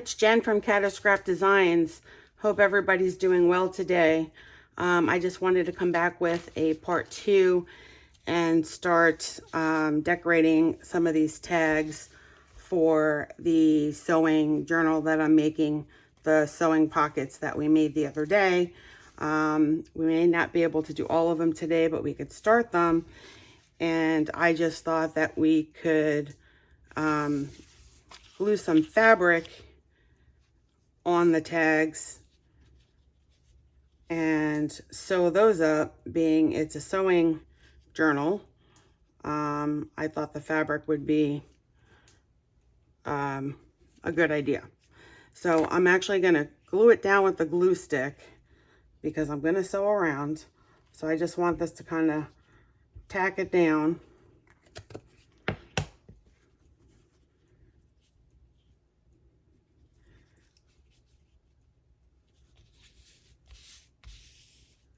it's Jen from Kaale Scrap Designs. Hope everybody's doing well today. I just wanted to come back with a part 2 and start decorating some of these tags for the sewing journal that I'm making, the sewing pockets that we made the other day. We may not be able to do all of them today, but we could start them. And I just thought that we could glue some fabric on the tags and sew those up, being it's a sewing journal. I thought the fabric would be a good idea. So I'm actually going to glue it down with the glue stick because I'm going to sew around. So I just want this to kind of tack it down.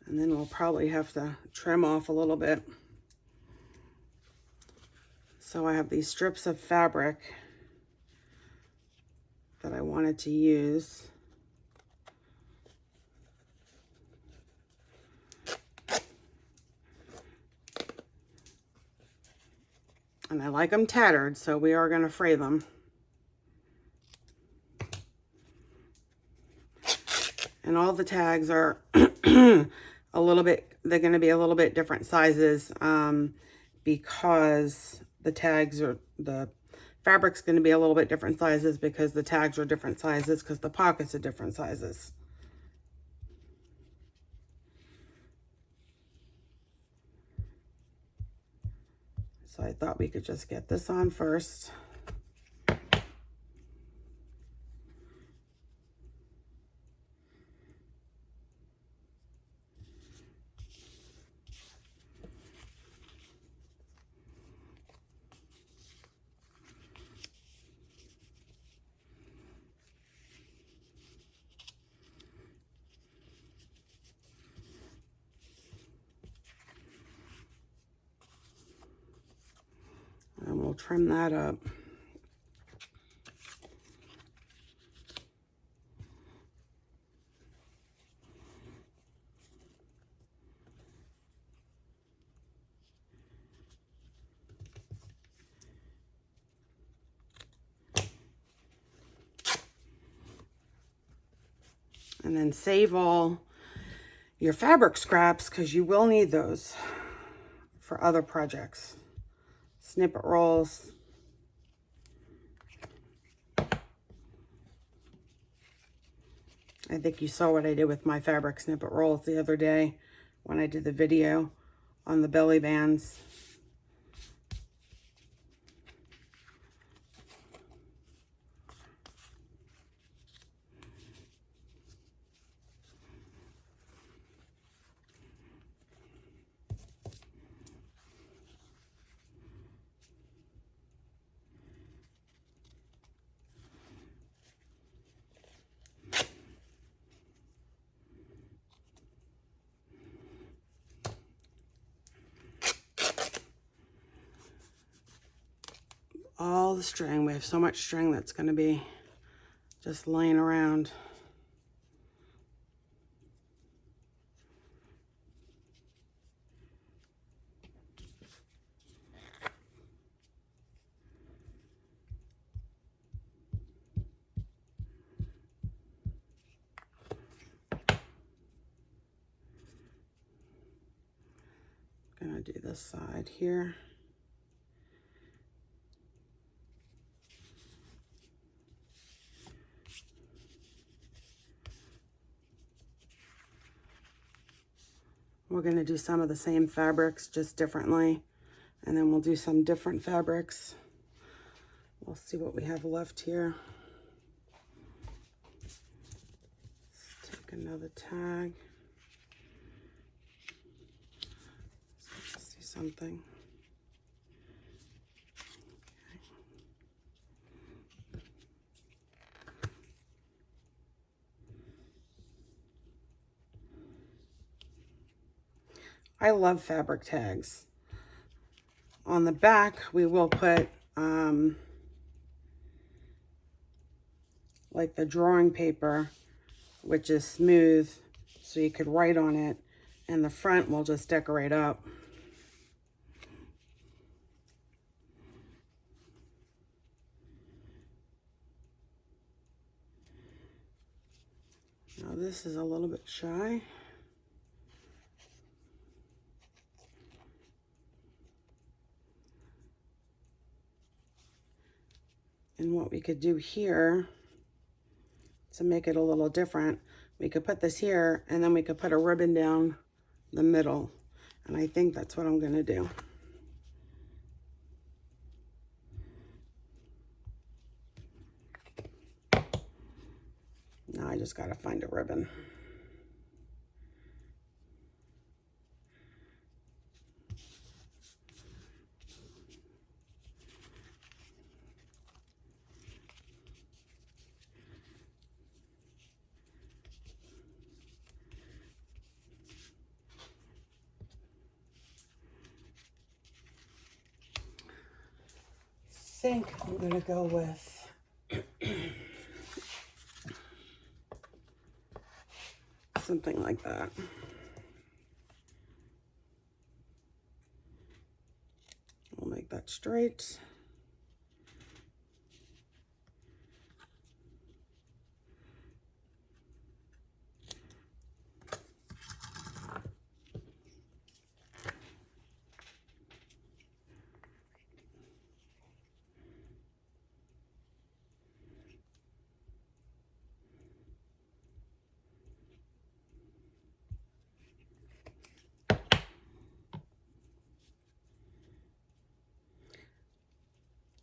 And then we'll probably have to trim off a little bit. So I have these strips of fabric that I wanted to use. And I like them tattered, so we are going to fray them. And all the tags are a little bit, they're going to be a little bit different sizes because the fabric's going to be a little bit different sizes because the tags are different sizes because the pockets are different sizes. So I thought we could just get this on first. And we'll trim that up. And then save all your fabric scraps because you will need those for other projects. Snippet rolls. I think you saw what I did with my fabric snippet rolls the other day when I did the video on the belly bands. All the string, we have so much string that's going to be just laying around. Gonna do this side here. We're going to do some of the same fabrics, just differently. And then we'll do some different fabrics. We'll see what we have left here. Let's take another tag. Let's see something. I love fabric tags. On the back, we will put like the drawing paper, which is smooth, so you could write on it, and the front will just decorate up. Now this is a little bit shy. And what we could do here to make it a little different, we could put this here and then we could put a ribbon down the middle. And I think that's what I'm gonna do. Now I just gotta find a ribbon. I think I'm gonna go with something like that. We'll make that straight.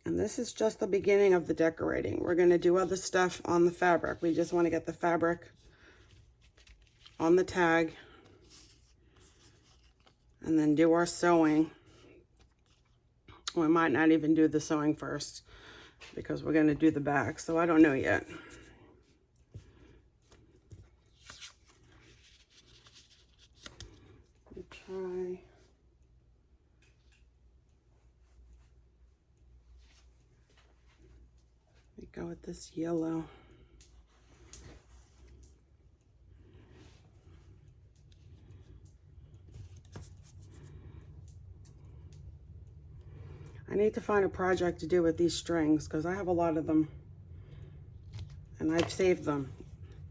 And this is just the beginning of the decorating. We're going to do other stuff on the fabric. We just want to get the fabric on the tag and then do our sewing. We might not even do the sewing first because we're going to do the back. So I don't know yet. Let me try. Go with this yellow. I need to find a project to do with these strings because I have a lot of them and I've saved them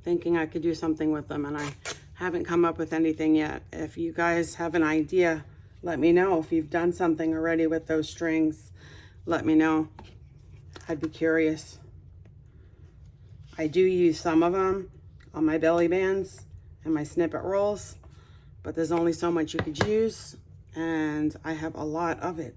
thinking I could do something with them, and I haven't come up with anything yet. If you guys have an idea, let me know. If you've done something already with those strings, let me know. I'd be curious. I do use some of them on my belly bands and my snippet rolls, but there's only so much you could use, and I have a lot of it.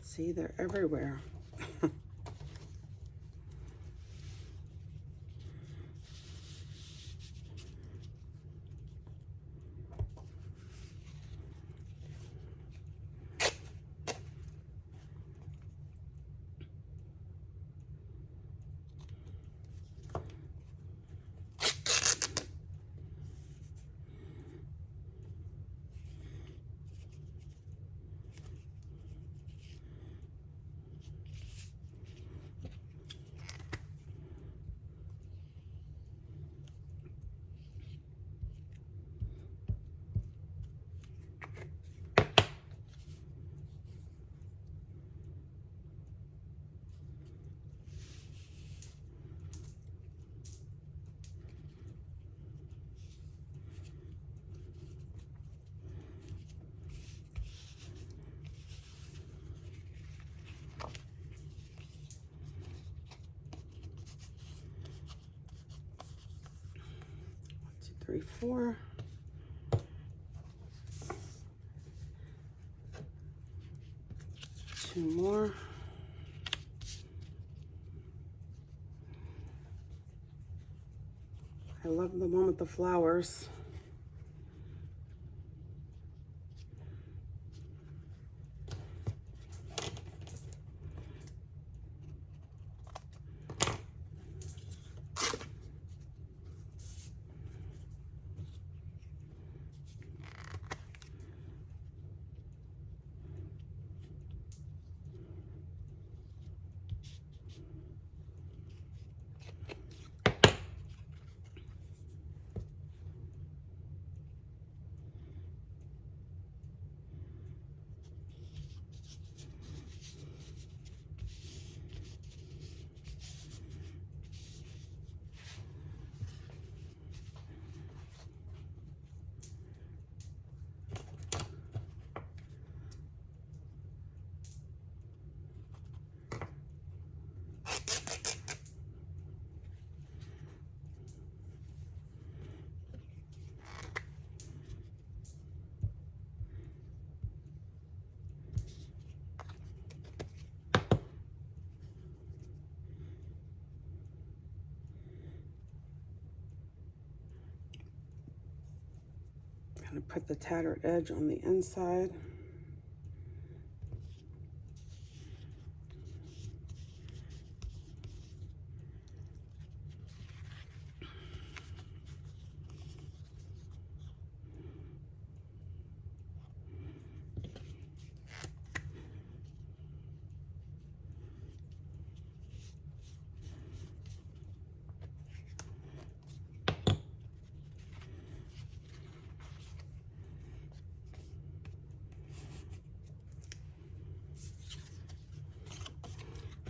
See, they're everywhere. Three, four. Two more. I love the one with the flowers. Gonna put the tattered edge on the inside.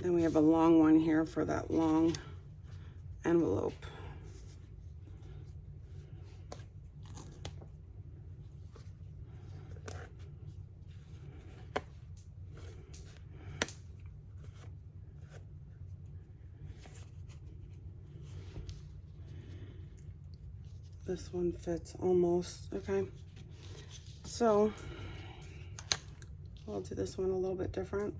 Then we have a long one here for that long envelope. This one fits almost, okay. So I'll do this one a little bit different.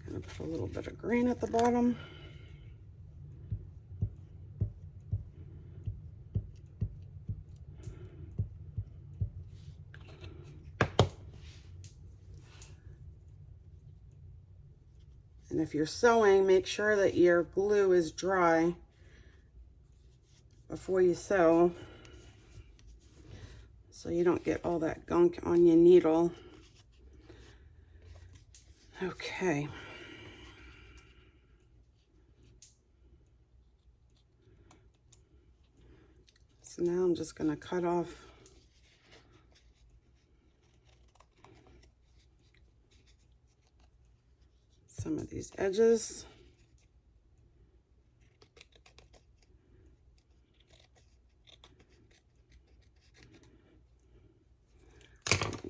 Gonna put a little bit of green at the bottom. And if you're sewing, make sure that your glue is dry before you sew, so you don't get all that gunk on your needle. Okay. So now I'm just gonna cut off some of these edges.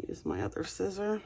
Use my other scissor.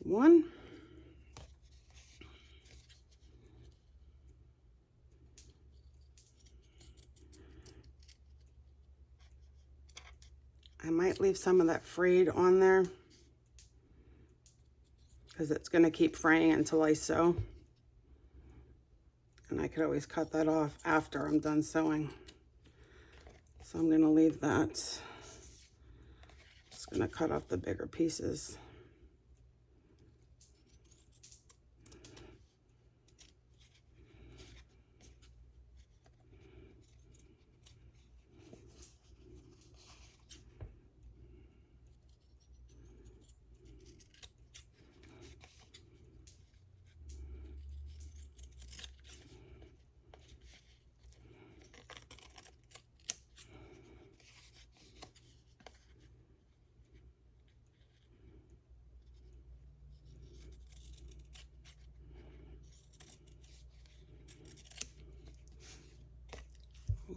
One. I might leave some of that frayed on there because it's going to keep fraying until I sew. And I could always cut that off after I'm done sewing. So I'm going to leave that. Just going to cut off the bigger pieces.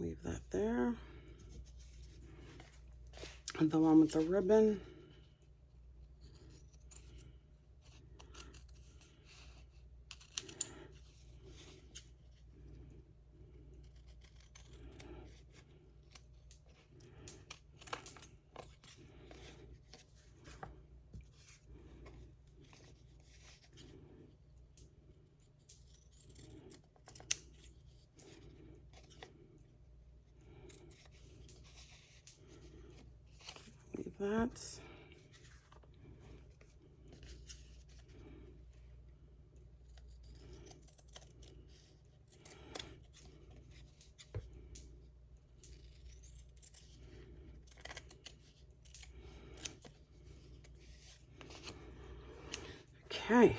Leave that there. And the one with the ribbon. that. Okay.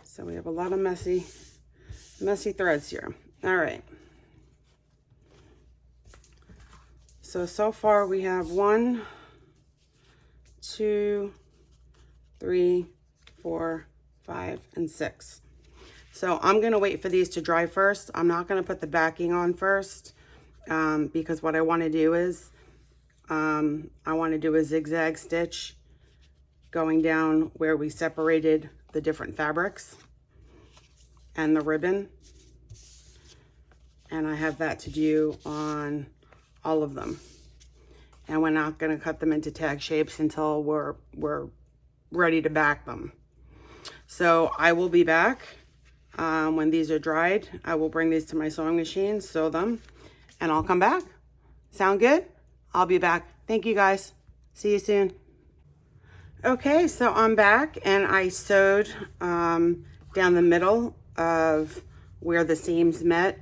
So we have a lot of messy threads here. All right. So far we have 1, 2, 3, 4, 5, and 6. So I'm gonna wait for these to dry first. I'm not gonna put the backing on first because what I wanna do is, I wanna do a zigzag stitch going down where we separated the different fabrics and the ribbon. And I have that to do on all of them. And we're not gonna cut them into tag shapes until we're ready to back them. So I will be back when these are dried. I will bring these to my sewing machine, sew them, and I'll come back. Sound good? I'll be back. Thank you guys. See you soon. Okay, so I'm back and I sewed down the middle of where the seams met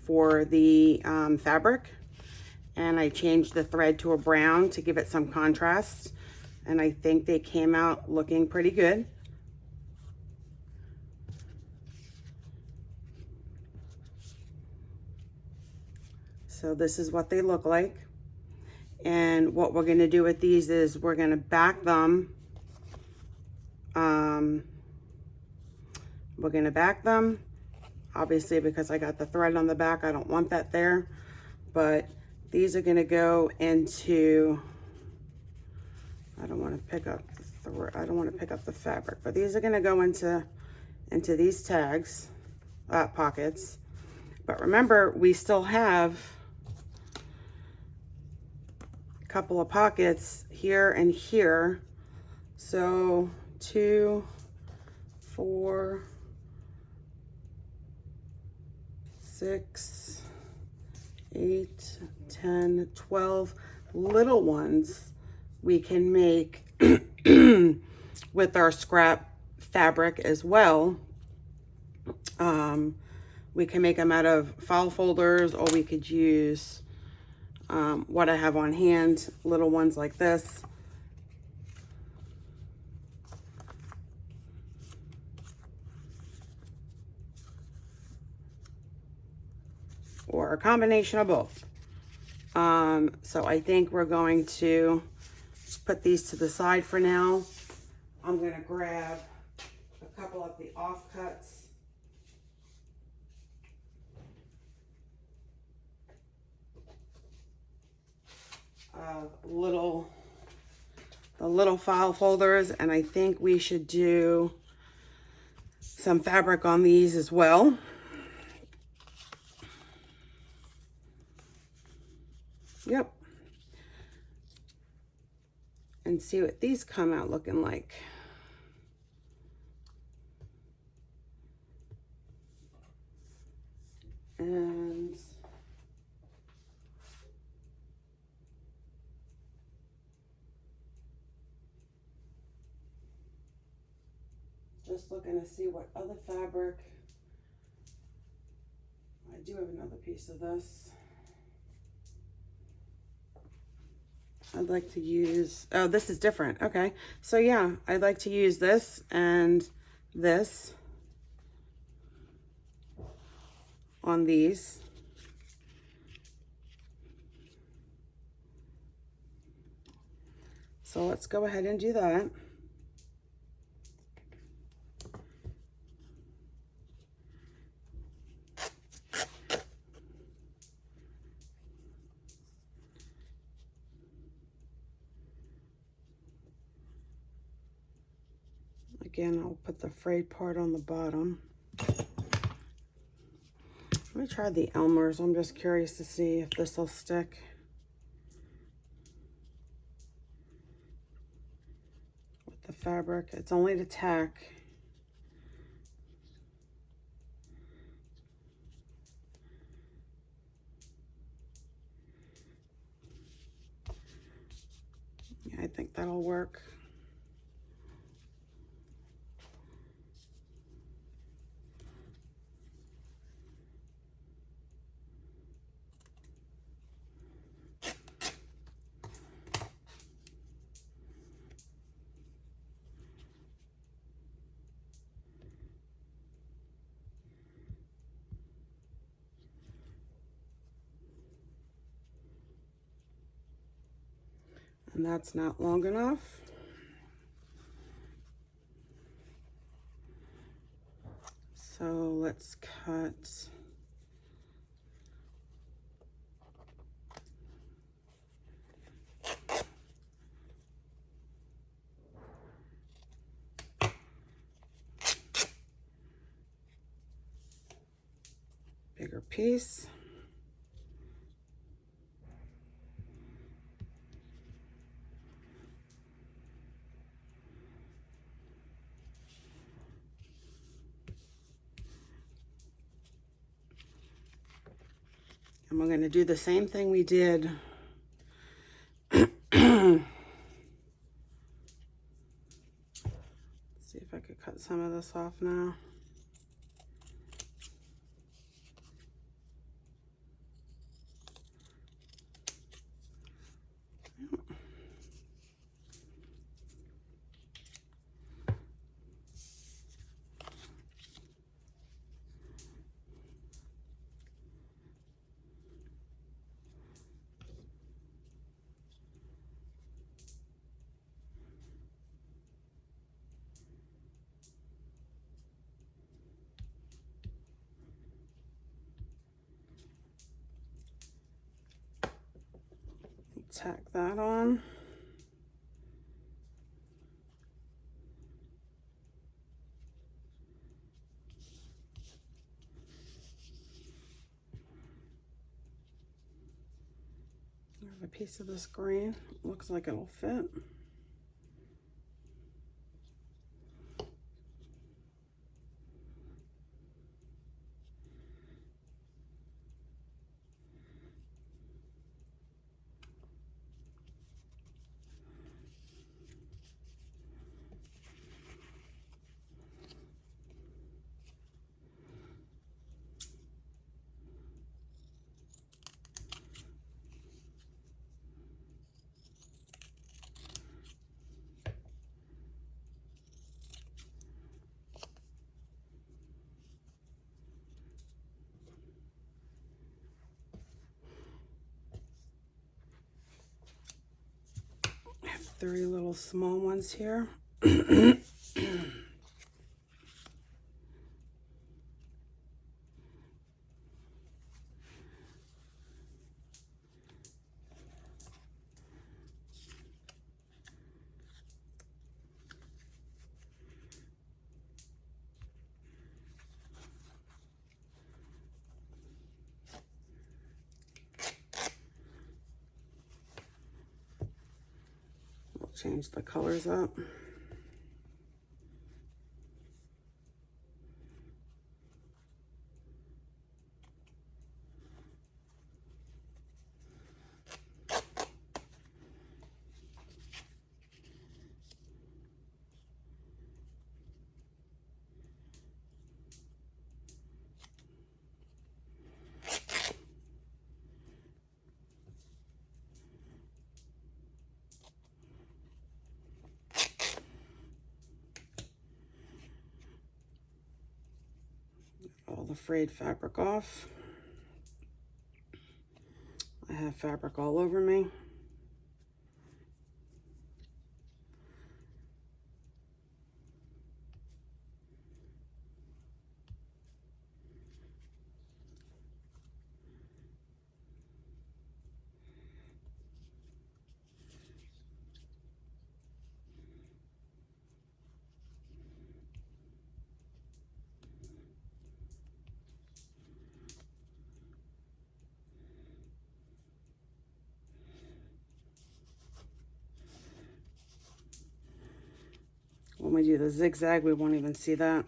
for the fabric. And I changed the thread to a brown to give it some contrast. And I think they came out looking pretty good. So this is what they look like. And what we're gonna do with these is we're gonna back them. We're gonna back them, obviously because I got the thread on the back, I don't want that there. But these are gonna go into, I don't wanna pick up the fabric, but these are gonna go into these tags, pockets. But remember, we still have a couple of pockets here and here. So 2, 4, 6, 8, 10, 12 little ones we can make with our scrap fabric as well. We can make them out of file folders, or we could use what I have on hand, little ones like this. Or a combination of both. So I think we're going to just put these to the side for now. I'm going to grab a couple of the offcuts. The little file folders, and I think we should do some fabric on these as well. Yep. And see what these come out looking like. And just looking to see what other fabric. I do have another piece of this. I'd like to use, oh, this is different. Okay. So yeah, I'd like to use this and this on these. So let's go ahead and do that. Again, I'll put the frayed part on the bottom. Let me try the Elmer's. I'm just curious to see if this will stick. With the fabric, it's only to tack. think that'll work. And that's not long enough. So let's cut bigger piece. And we're going to do the same thing we did see if I could cut some of this off now. Tack that on. There's a piece of this green. Looks like it'll fit. I have 3 little small ones here. Change the colors up. All the frayed fabric off. I have fabric all over me. When we do the zigzag, we won't even see that.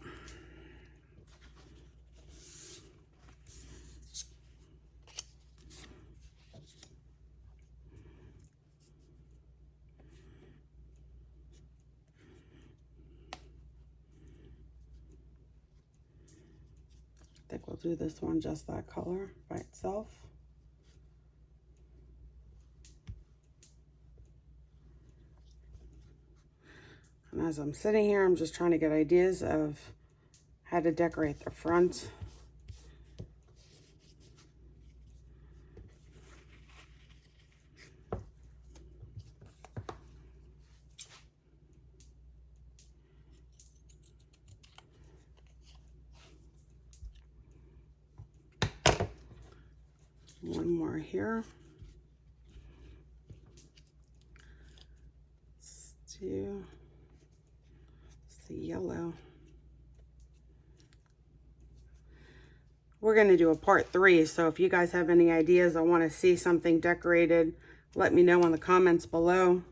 think we'll do this one just that color by itself. And as I'm sitting here, I'm just trying to get ideas of how to decorate the front. One more here. Let's do the yellow. We're going to do a part 3, so if you guys have any ideas, I want to see something decorated, let me know in the comments below.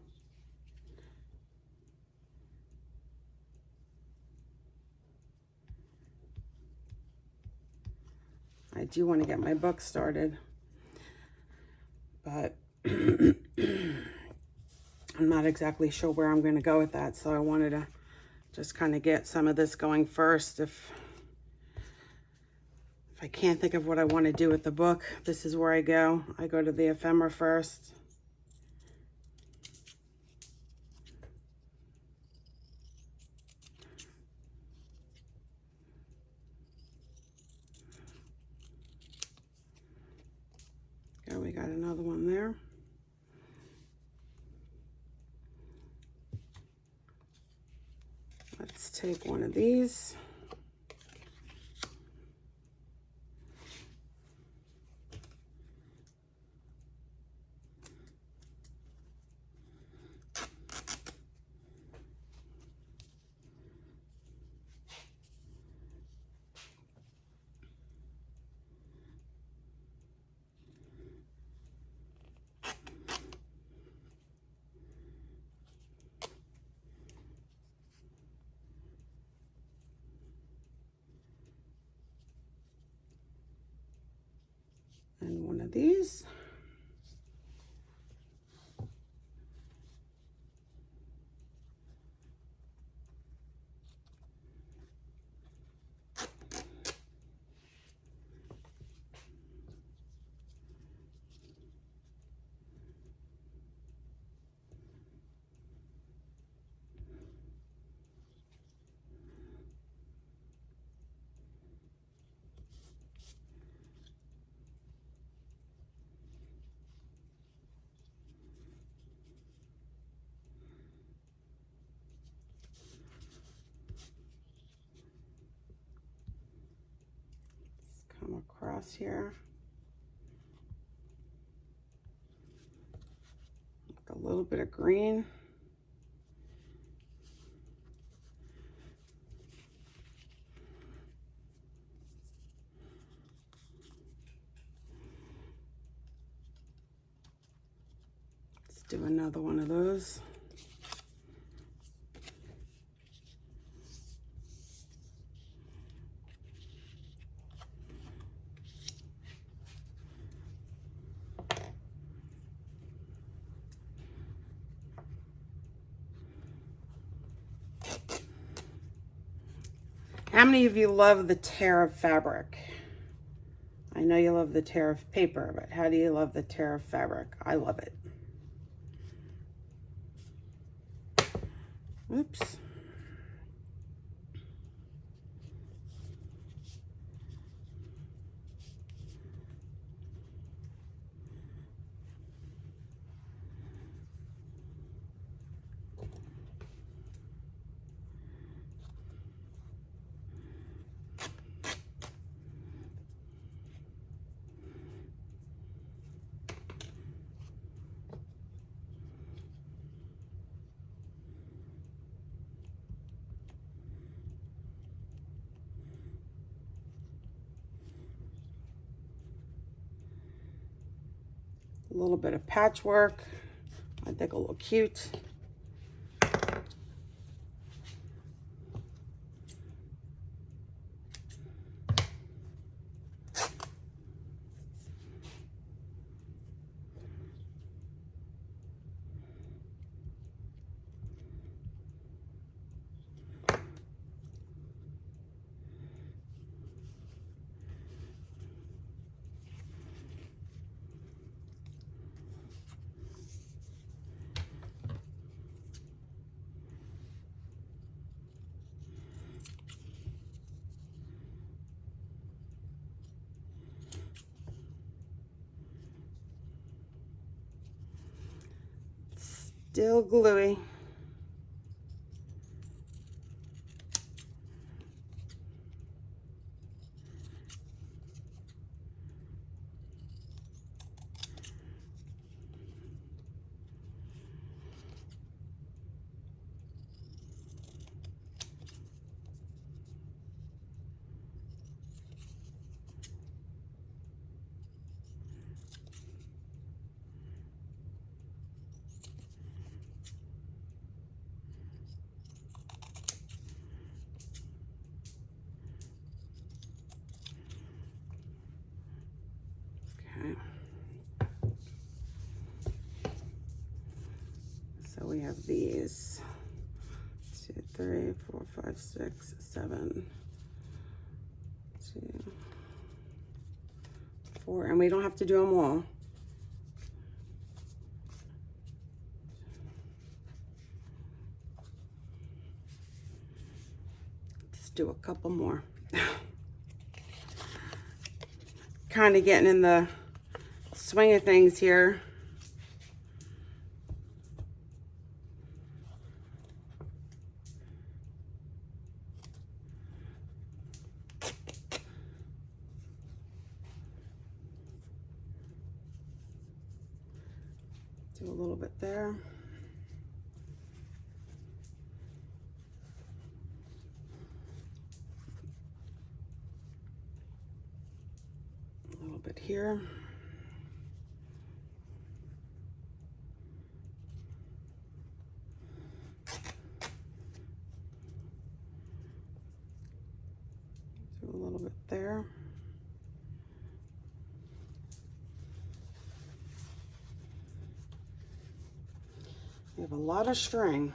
I do want to get my book started, but I'm not exactly sure where I'm going to go with that, so I wanted to just kind of get some of this going first. If I can't think of what I want to do with the book, this is where I go. I go to the ephemera first. Okay, we got another one there. Let's take one of these. And one of these. Come across here. A little bit of green. Let's do another one of those. How many of you love the tear of fabric? I know you love the tear of paper, but how do you love the tear of fabric? I love it. Oops. A little bit of patchwork. I think a little cute. Still gluey. So we have these 2, 3, 4, 5, 6, 7, 2, 4, and we don't have to do them all. Just do a couple more. Kind of getting in the swing of things here. Do a little bit there. A little bit here. Do a little bit there. We have a lot of string.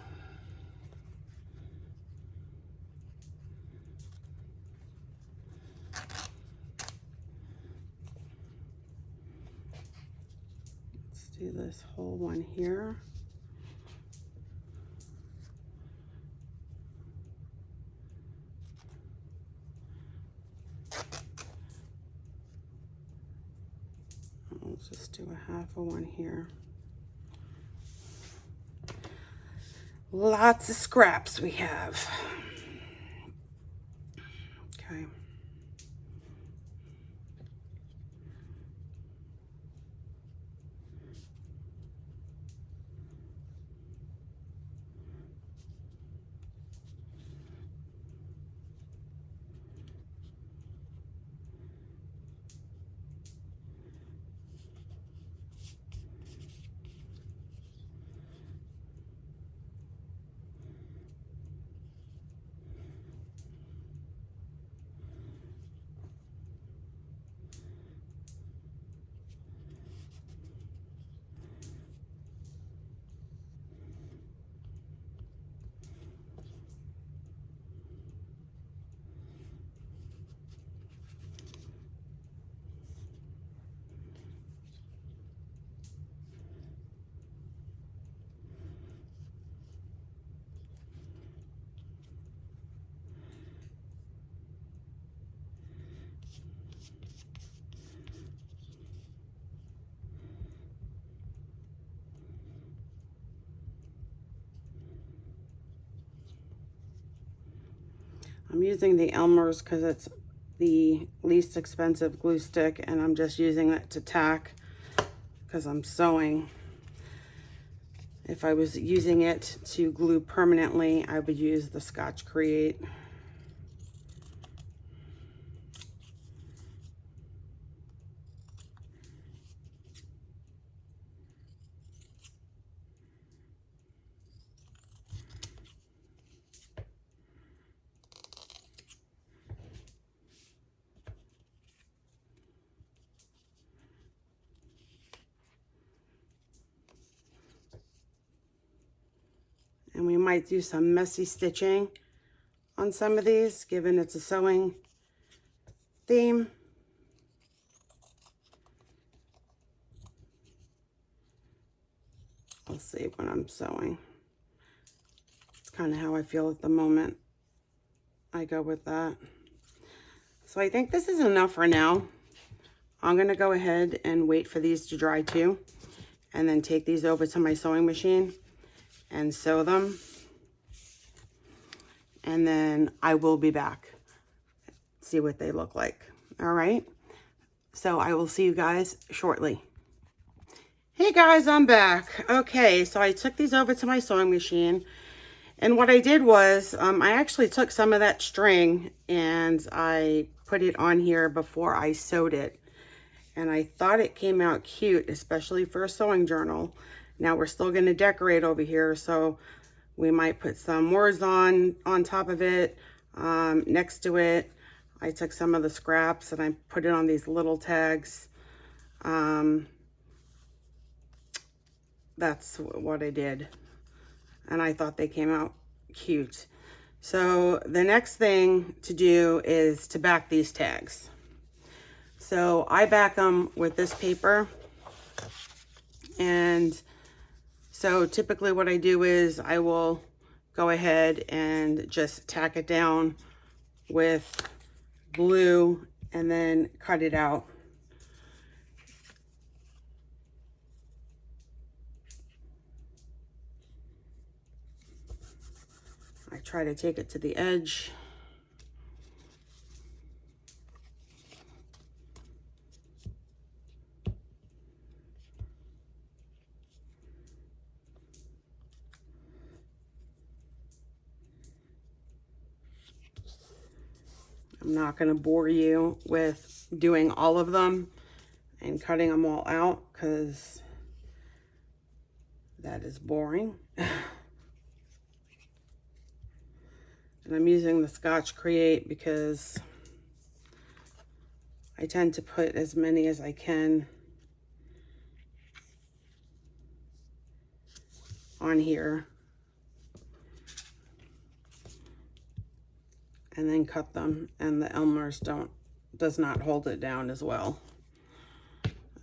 Let's do this whole one here. I'll just do a half of one here. Lots of scraps we have. Okay. I'm using the Elmer's because it's the least expensive glue stick, and I'm just using it to tack because I'm sewing. If I was using it to glue permanently, I would use the Scotch Create. And we might do some messy stitching on some of these, given it's a sewing theme. I'll see when I'm sewing. It's kind of how I feel at the moment. I go with that. So I think this is enough for now. I'm gonna go ahead and wait for these to dry too, and then take these over to my sewing machine and sew them. And then I will be back, see what they look like. All right. So I will see you guys shortly. Hey guys, I'm back. Okay, so I took these over to my sewing machine. And what I did was, I actually took some of that string and I put it on here before I sewed it. And I thought it came out cute, especially for a sewing journal. Now we're still gonna decorate over here, so we might put some words on top of it, next to it. I took some of the scraps and I put it on these little tags. That's what I did. And I thought they came out cute. So the next thing to do is to back these tags. So I back them with this paper. And so typically what I do is I will go ahead and just tack it down with glue and then cut it out. I try to take it to the edge. I'm not going to bore you with doing all of them and cutting them all out because that is boring. And I'm using the Scotch Create because I tend to put as many as I can on here and then cut them, and the Elmer's does not hold it down as well.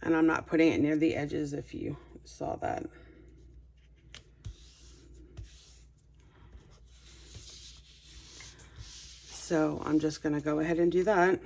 And I'm not putting it near the edges if you saw that. So I'm just going to go ahead and do that.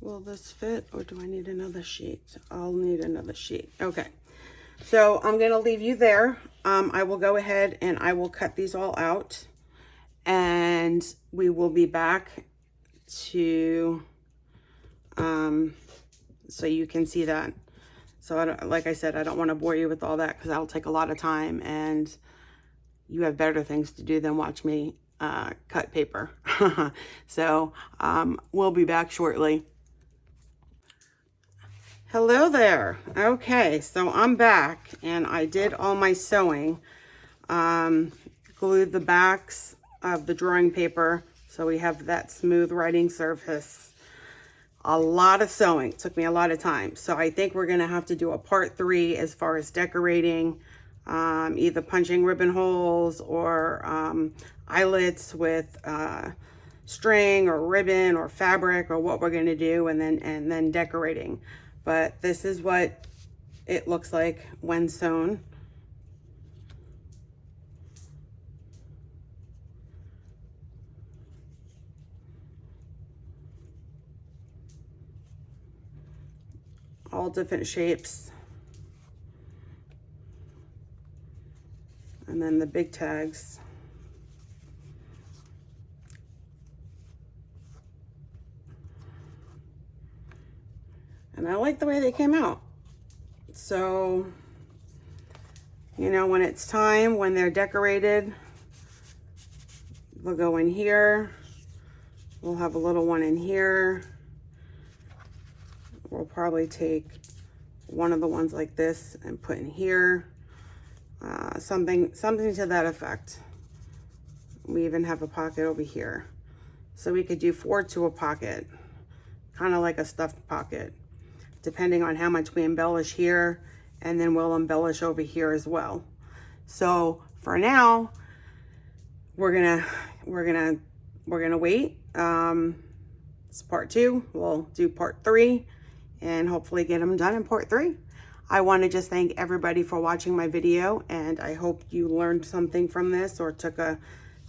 Will this fit, or do I need another sheet? I'll need another sheet. Okay. So I'm going to leave you there. I will go ahead and I will cut these all out. And we will be back to, so you can see that. So like I said, I don't want to bore you with all that because that'll take a lot of time and you have better things to do than watch me cut paper. So we'll be back shortly. Hello there. Okay, so I'm back and I did all my sewing. Glued the backs of the drawing paper so we have that smooth writing surface. A lot of sewing, took me a lot of time. So I think we're gonna have to do a part 3 as far as decorating, either punching ribbon holes or eyelets with string or ribbon or fabric, or what we're gonna do, and then decorating. But this is what it looks like when sewn. All different shapes. And then the big tags. And I like the way they came out. So, you know, when it's time, when they're decorated, they'll go in here. We'll have a little one in here. We'll probably take one of the ones like this and put in here. Something to that effect. We even have a pocket over here. So we could do 4 to a pocket, kind of like a stuffed pocket, depending on how much we embellish here, and then we'll embellish over here as well. So for now, we're gonna wait. It's part 2. We'll do part 3 and hopefully get them done in part 3. I want to just thank everybody for watching my video, and I hope you learned something from this or took a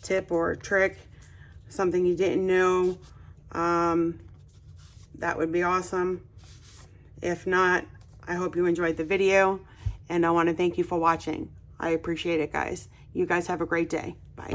tip or a trick, something you didn't know. That would be awesome. If not, I hope you enjoyed the video, and I want to thank you for watching. I appreciate it, guys. You guys have a great day. Bye.